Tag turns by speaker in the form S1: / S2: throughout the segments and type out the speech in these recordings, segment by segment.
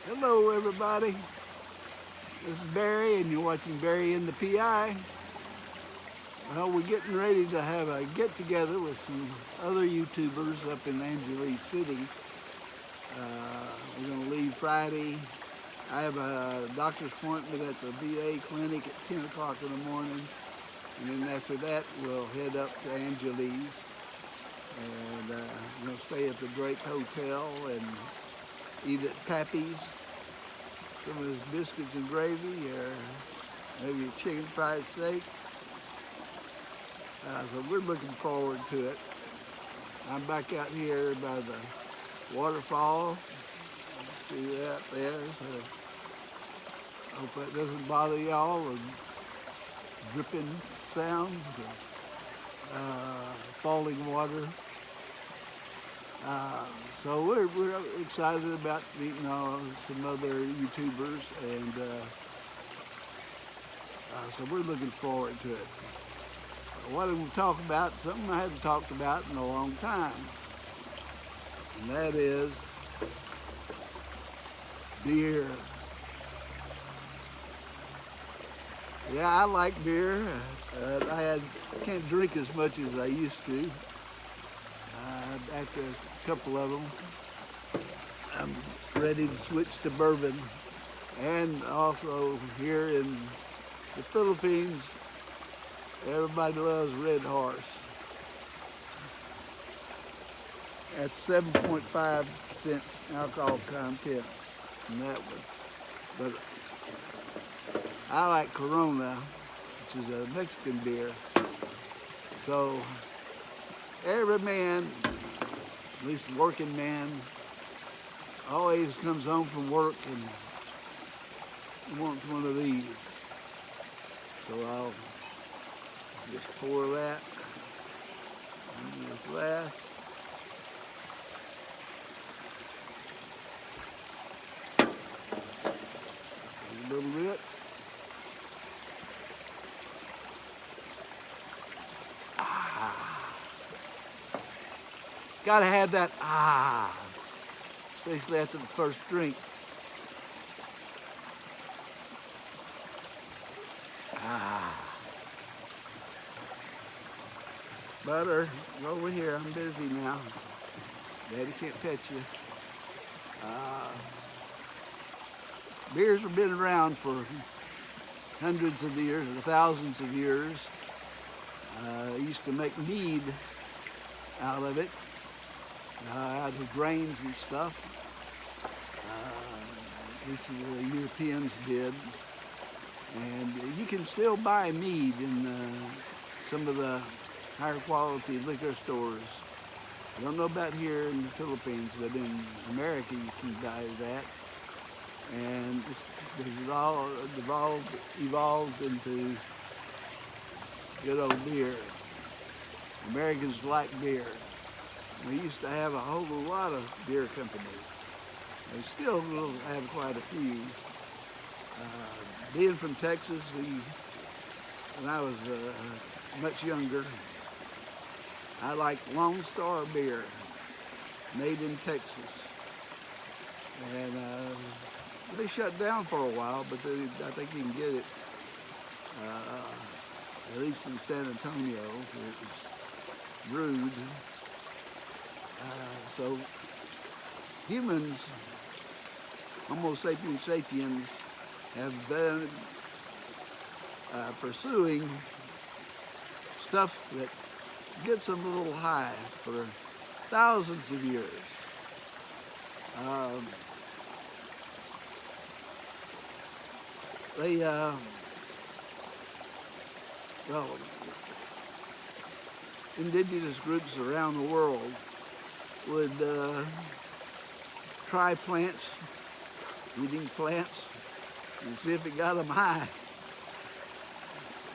S1: Hello everybody, this is Barry and you're watching Barry in the PI. Well, we're getting ready to have a get-together with some other YouTubers up in Angeles City. We're going to leave Friday. I have a doctor's appointment at the VA clinic at 10 o'clock in the morning, and then after that we'll head up to Angeles, and we're going to stay at the Drake Hotel and eat at Pappy's. Some of his biscuits and gravy, or maybe a chicken fried steak. So we're looking forward to it. I'm back out here by the waterfall. See that there? So hope that doesn't bother y'all with dripping sounds of falling water. So we're excited about meeting some other YouTubers, and so we're looking forward to it. What I'm going to talk about, something I haven't talked about in a long time, and that is beer. Yeah, I like beer. I can't drink as much as I used to. After a couple of them, I'm ready to switch to bourbon. And also here in the Philippines, everybody loves Red Horse. At 7.5% alcohol content in that one. But I like Corona, which is a Mexican beer. So every man, at least a working man, always comes home from work and wants one of these. So I'll just pour that into this glass. A little bit. Gotta have that especially after the first drink. Butter, over here, I'm busy now. Daddy can't touch you. Beers have been around for hundreds of years, or thousands of years. Used to make mead out of it. Out of grains and stuff. This is what the Europeans did. And you can still buy mead in some of the higher quality liquor stores. I don't know about here in the Philippines, but in America you can buy that. And it's all evolved into good old beer. Americans like beer. We used to have a whole lot of beer companies. We still will have quite a few. Being from Texas, when I was much younger, I liked Lone Star beer, made in Texas. And they shut down for a while, but I think you can get it, at least in San Antonio, where it was brewed. So humans, Homo sapiens sapiens, have been pursuing stuff that gets them a little high for thousands of years. Indigenous groups around the world would try plants, eating plants, and see if it got them high.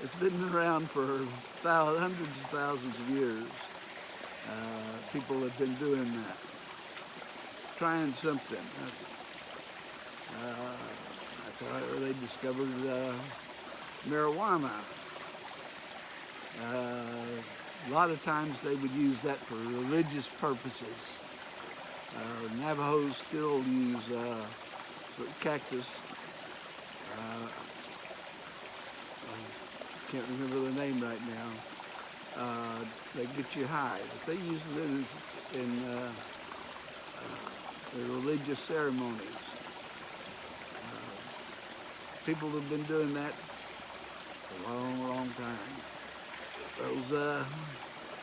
S1: It's been around for hundreds of thousands of years. People have been doing that, trying something. That's how they discovered marijuana. A lot of times they would use that for religious purposes. Navajos still use cactus. I can't remember the name right now. They get you high, but they use it in the religious ceremonies. People have been doing that for a long, long time. Those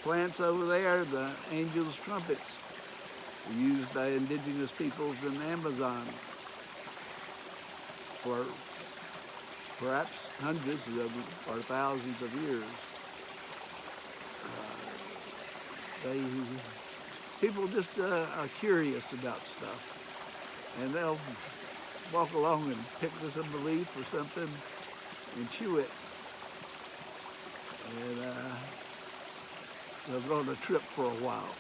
S1: plants over there, the angel's trumpets, are used by indigenous peoples in the Amazon for perhaps hundreds or thousands of years. People just are curious about stuff, and they'll walk along and pick some leaf or something and chew it. And they'll go on a trip for a while.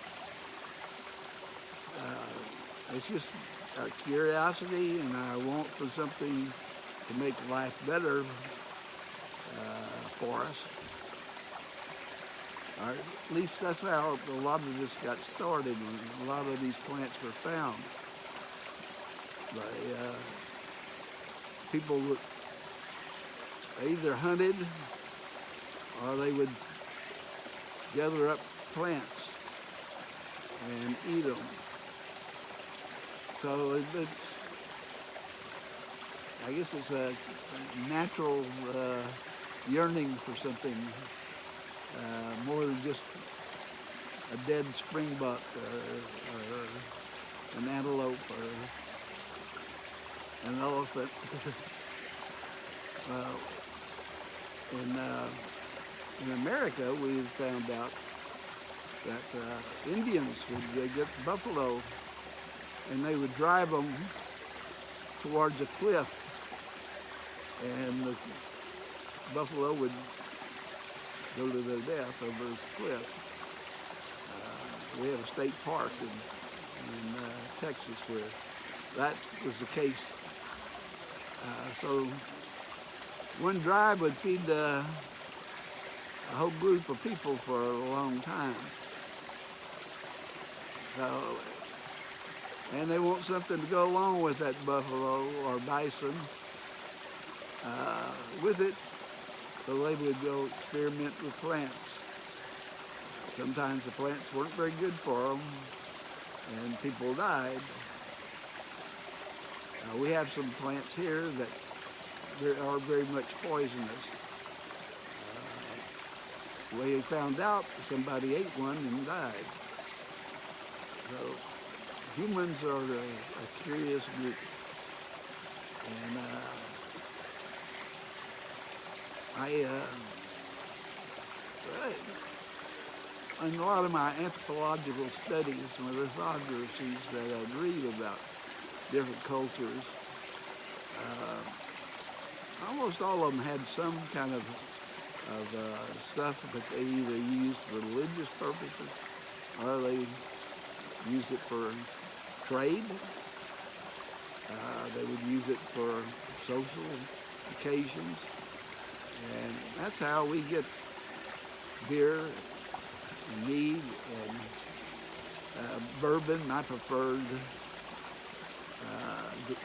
S1: It's just our curiosity and our want for something to make life better for us. Or at least that's how a lot of this got started, when a lot of these plants were found. People would either hunted or they would gather up plants and eat them. So I guess it's a natural yearning for something more than just a dead springbuck or an antelope or an elephant. In America, we've found out that Indians would get buffalo and they would drive them towards a cliff, and the buffalo would go to their death over this cliff. We have a state park in Texas where that was the case. So one drive would feed a whole group of people for a long time. And they want something to go along with that buffalo or bison with it, so they would go experiment with plants. Sometimes the plants weren't very good for them, and people died. We have some plants here that are very much poisonous. We found out somebody ate one and died. So humans are a curious group. And in a lot of my anthropological studies, my lithographies that I read about different cultures, almost all of them had some kind of stuff that they either used for religious purposes or they used it for trade. They would use it for social occasions. And that's how we get beer and mead and bourbon, my preferred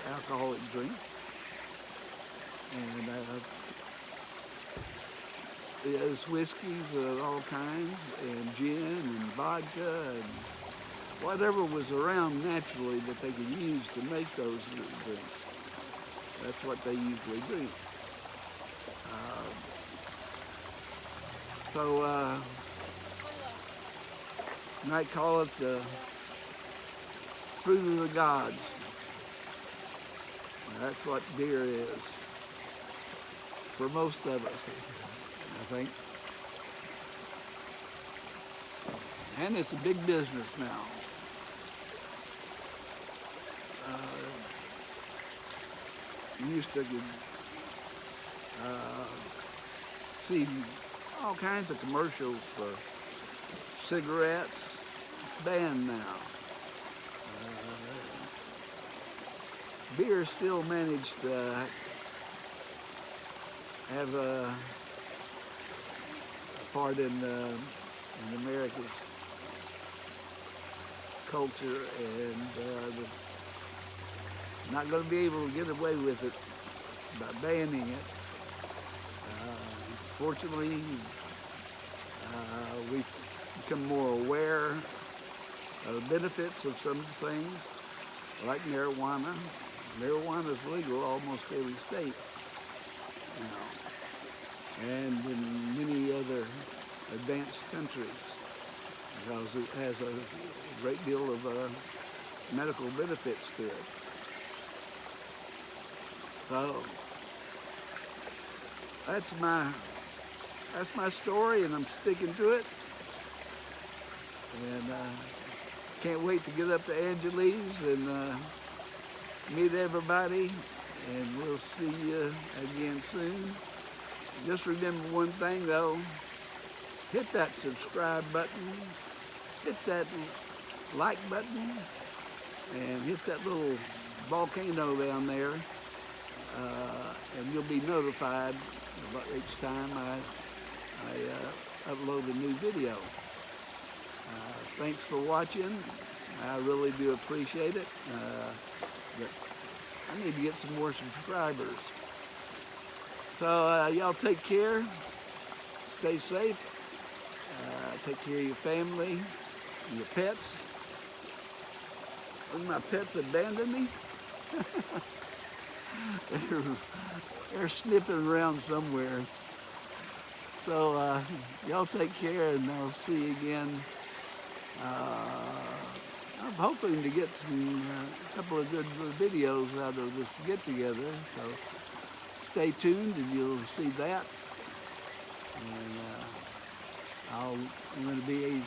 S1: alcoholic drink. And there's whiskeys of all kinds, and gin and vodka and whatever was around naturally that they could use to make those drinks. That's what they usually drink. You might call it the fruit of the gods. That's what beer is for most of us, I think. And it's a big business now. You used to see all kinds of commercials for cigarettes. It's banned now. Beer still managed to have a part in America's culture, and Not going to be able to get away with it by banning it. Fortunately, we've become more aware of the benefits of some things, like marijuana. Marijuana is legal almost every state, you know, and in many other advanced countries, because it has a great deal of medical benefits to it. So that's my story, and I'm sticking to it. And can't wait to get up to Angeles and meet everybody, and we'll see you again soon. Just remember one thing though, hit that subscribe button, hit that like button, and hit that little volcano down there, and you'll be notified about each time I upload a new video. Thanks for watching. I really do appreciate it. But I need to get some more subscribers. So y'all take care, stay safe, take care of your family, your pets. When my pets abandon me, they're sniffing around somewhere. So y'all take care, and I'll see you again. I'm hoping to get a couple of good videos out of this get-together, so stay tuned and you'll see that. And I'm going to be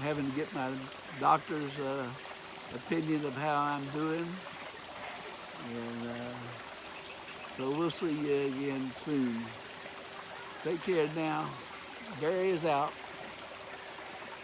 S1: having to get my doctor's opinion of how I'm doing. And so we'll see you again soon. Take care now. Barry is out.